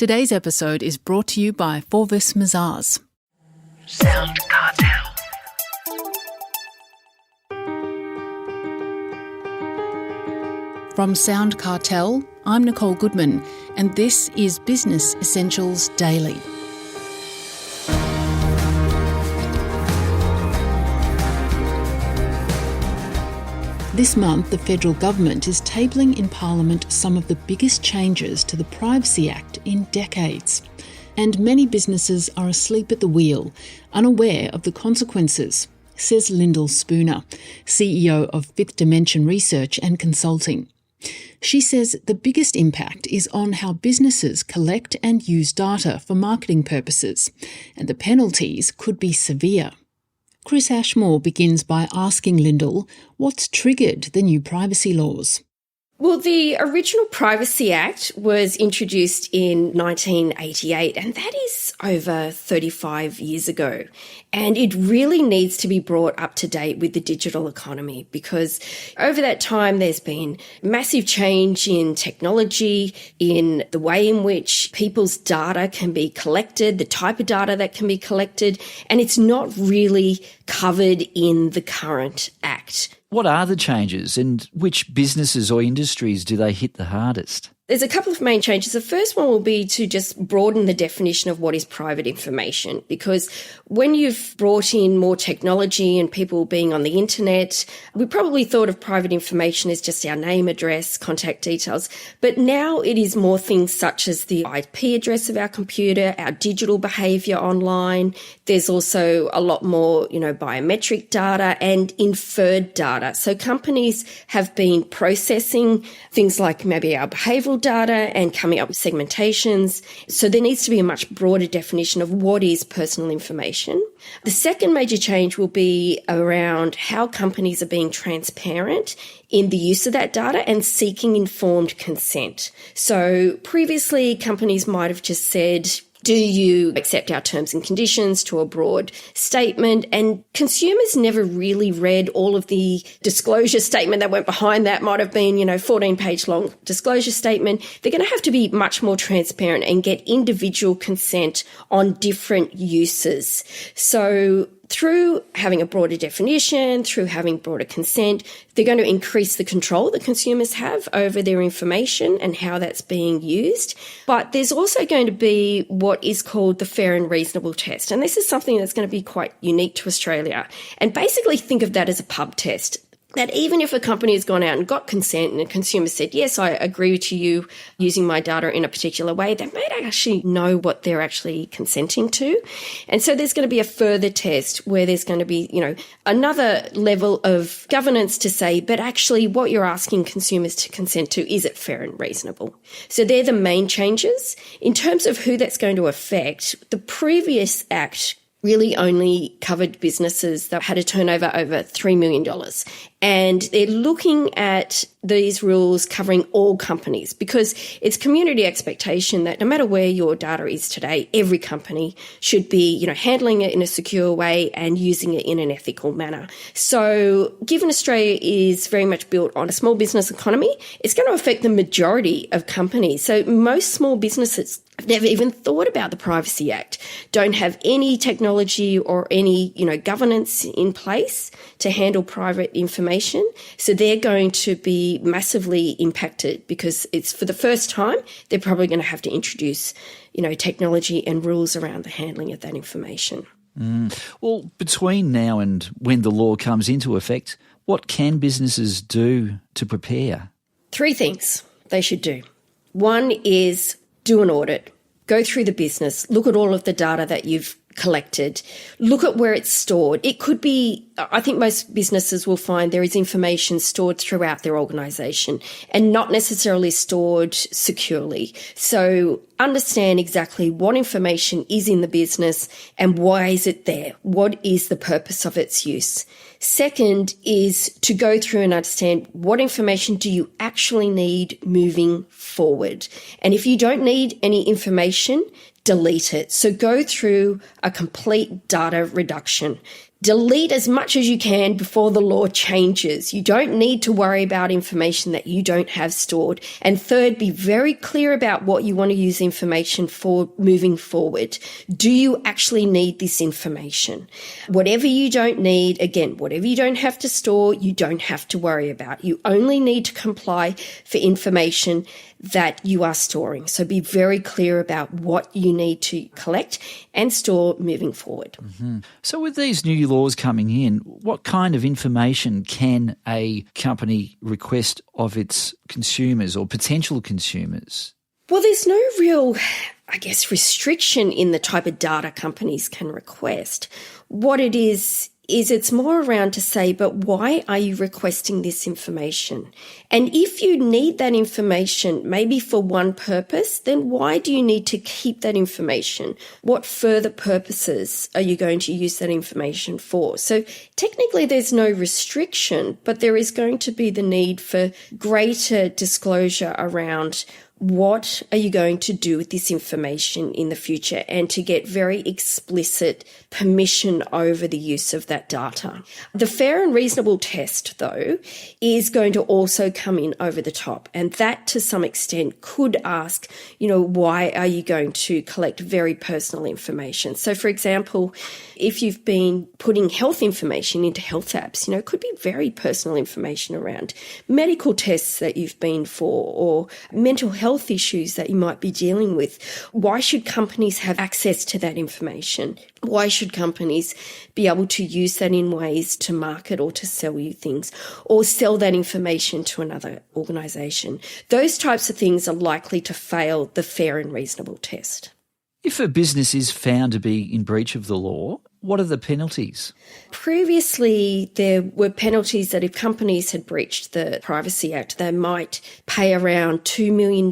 Today's episode is brought to you by Forvis Mazars. SoundCartel. From SoundCartel, I'm Nicole Goodman, and this is Business Essentials Daily. This month, the federal government is tabling in Parliament some of the biggest changes to the Privacy Act in decades. And many businesses are asleep at the wheel, unaware of the consequences, says Lyndall Spooner, CEO of Fifth Dimension Research and Consulting. She says the biggest impact is on how businesses collect and use data for marketing purposes, and the penalties could be severe. Chris Ashmore begins by asking Lyndall what's triggered the new privacy laws. Well, the original Privacy Act was introduced in 1988, and that is over 35 years ago. And it really needs to be brought up to date with the digital economy, because over that time there's been massive change in technology, in the way in which people's data can be collected, the type of data that can be collected, and it's not really covered in the current Act. What are the changes and which businesses or industries do they hit the hardest? There's a couple of main changes. The first one will be to just broaden the definition of what is private information, because when you've brought in more technology and people being on the internet, we probably thought of private information as just our name, address, contact details. But now it is more things such as the IP address of our computer, our digital behaviour online. There's also a lot more, biometric data and inferred data. So companies have been processing things like maybe our behavioural data and coming up with segmentations. So there needs to be a much broader definition of what is personal information. The second major change will be around how companies are being transparent in the use of that data and seeking informed consent. So previously, companies might have just said, do you accept our terms and conditions, to a broad statement? And consumers never really read all of the disclosure statement that went behind that. Might have been, 14-page long disclosure statement. They're going to have to be much more transparent and get individual consent on different uses. So through having a broader definition, through having broader consent, they're going to increase the control that consumers have over their information and how that's being used. But there's also going to be what is called the fair and reasonable test. And this is something that's going to be quite unique to Australia. And basically think of that as a pub test. That even if a company has gone out and got consent and a consumer said, yes, I agree to you using my data in a particular way, they may not actually know what they're actually consenting to. And so there's going to be a further test where there's going to be, another level of governance to say, but actually what you're asking consumers to consent to, is it fair and reasonable? So they're the main changes. In terms of who that's going to affect, the previous Act really only covered businesses that had a turnover over $3 million. And they're looking at these rules covering all companies, because it's community expectation that no matter where your data is today, every company should be, handling it in a secure way and using it in an ethical manner. So given Australia is very much built on a small business economy, it's going to affect the majority of companies. So most small businesses have never even thought about the Privacy Act, don't have any technology or any, governance in place to handle private information. So they're going to be massively impacted, because it's for the first time, they're probably going to have to introduce, technology and rules around the handling of that information. Well, between now and when the law comes into effect, what can businesses do to prepare? 3 things they should do. One is do an audit. Go through the business, look at all of the data that you've collected, look at where it's stored. It could be, I think most businesses will find there is information stored throughout their organisation and not necessarily stored securely. So understand exactly what information is in the business and why is it there? What is the purpose of its use? Second is to go through and understand what information do you actually need moving forward. And if you don't need any information, delete it. So go through a complete data reduction. delete as much as you can before the law changes. You don't need to worry about information that you don't have stored. And third, be very clear about what you want to use information for moving forward. Do you actually need this information? Whatever you don't need, again, whatever you don't have to store, you don't have to worry about. You only need to comply for information that you are storing. So be very clear about what you need to collect and store moving forward. Mm-hmm. So with these new laws coming in, what kind of information can a company request of its consumers or potential consumers? Well, there's no real, restriction in the type of data companies can request. What it is it's more around to say, but why are you requesting this information? And if you need that information, maybe for one purpose, then why do you need to keep that information? What further purposes are you going to use that information for? So technically there's no restriction, but there is going to be the need for greater disclosure around what are you going to do with this information in the future, and to get very explicit permission over the use of that data. The fair and reasonable test, though, is going to also come in over the top, and that to some extent could ask, why are you going to collect very personal information? So, for example, if you've been putting health information into health apps, it could be very personal information around medical tests that you've been for, or mental health issues that you might be dealing with. Why should companies have access to that information? Why should companies be able to use that in ways to market or to sell you things, or sell that information to another organisation? Those types of things are likely to fail the fair and reasonable test. If a business is found to be in breach of the law, what are the penalties? Previously, there were penalties that if companies had breached the Privacy Act, they might pay around $2 million.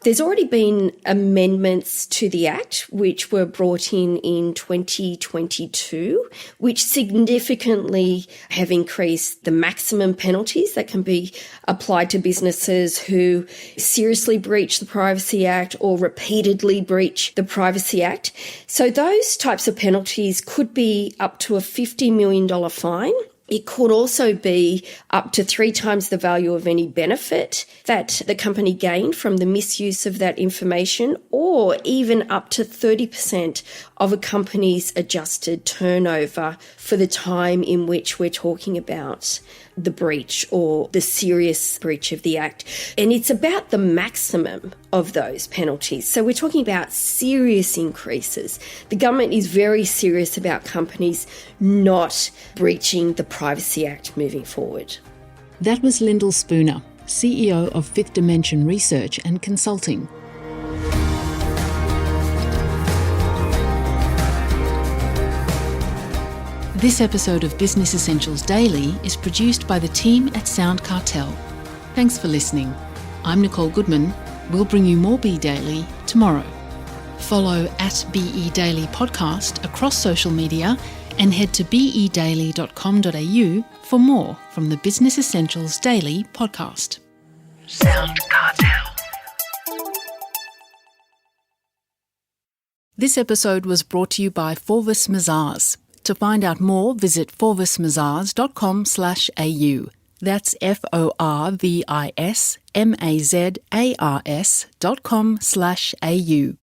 There's already been amendments to the Act which were brought in 2022, which significantly have increased the maximum penalties that can be applied to businesses who seriously breach the Privacy Act or repeatedly breach the Privacy Act. So those types of penalties could be up to a $50 million fine. It could also be up to 3 times the value of any benefit that the company gained from the misuse of that information, or even up to 30% of a company's adjusted turnover for the time in which we're talking about the breach or the serious breach of the Act. And it's about the maximum of those penalties. So we're talking about serious increases. The government is very serious about companies not breaching the Privacy Act moving forward. That was Lyndall Spooner, CEO of Fifth Dimension Research and Consulting. This episode of Business Essentials Daily is produced by the team at SoundCartel. Thanks for listening. I'm Nicole Goodman. We'll bring you more Be Daily tomorrow. Follow @BE Daily Podcast across social media and head to bedaily.com.au for more from the Business Essentials Daily podcast. SoundCartel. This episode was brought to you by Forvis Mazars. To find out more, visit forvismazars.com/au. That's FORVISMAZARS.com/au.